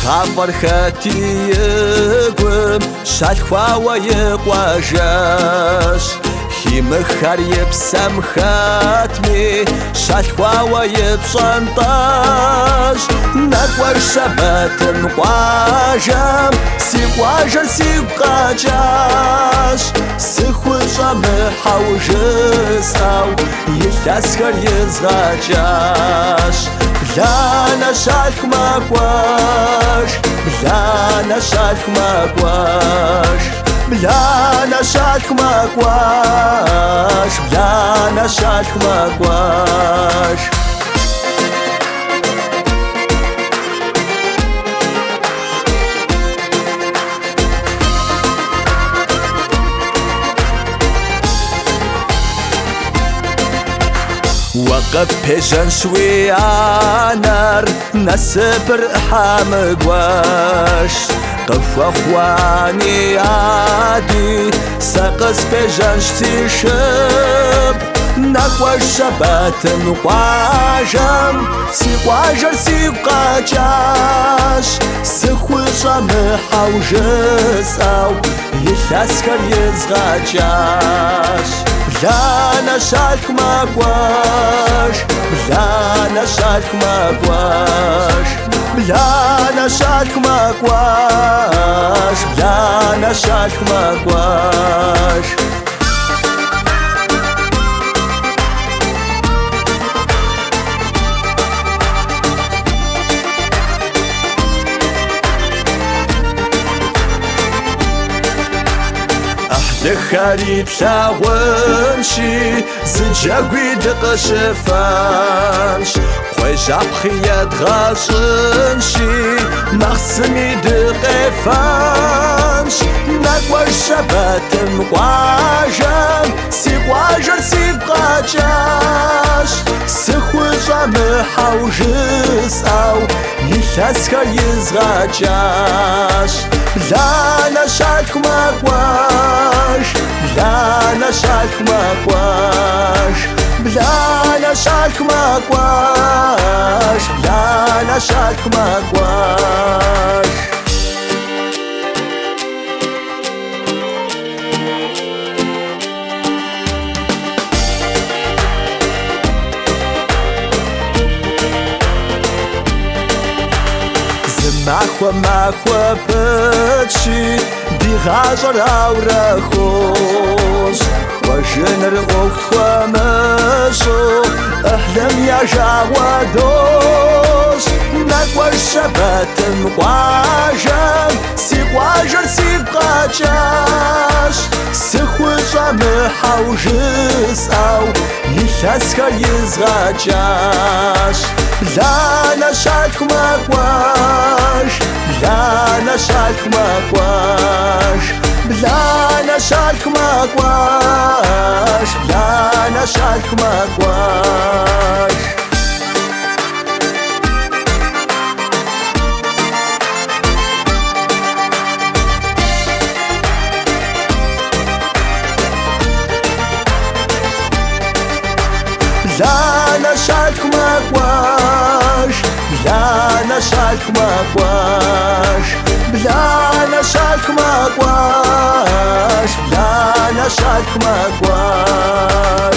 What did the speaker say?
فرختي يقوم شالخوا ويقواجاش خيمخار يبسم خاتمي شالخوا ويبشنطاش نقوى الشبات مقواجم سيقواجر سيقاجاش سيخوجا محوجس أو يتسكر يزغاجاش بلانا شالخ مقواش بلانا شالخ مقواش بلانا شالخ مقواش بلانا شالخ مقواش وقف بيجن شوي عنار نسبر حامقواش قف اخواني عادي ساقس بيجن شتيشب نقوى الشبات مقواجم سيقواجر سيقاجاش سيخوجا محوجس أو يتسكر يزغاجاش بلانا شالخ مقواش بلانا شالخ مقواش بلانا شالخ مقواش بلانا شالخ مقواش دخاري بلاونشي زجاقوي دقشفانش خويجا بخيات غاشنشي مخسمي دقفانش نقوى الشبات مقواجم سيقواجر سيقاجاش سيخوجا محوجس أو يتسكر يزغاجاش بلانا شالخ مقواش بلانا شالخ مقواش بلانا شالخ مقواش بلانا شالخ مقواش مخوا بتشي دي غاجر أو رخوش وجنر أخت خمشو أحلم يا جاودوش نقوى الشبات مقواجم سيقواجر سيقاجاش سيخوجا محوجس أو يتسكر يزغاجاش بلانا شالخ مقواش بلانا شالخ مقواش بلانا شالخ مقواش بلانا شالخ مقواش بلانا شالخ مقواش بلانا شالخ مقواش بلانا شالخ مقواش بلانا شالخ مقواش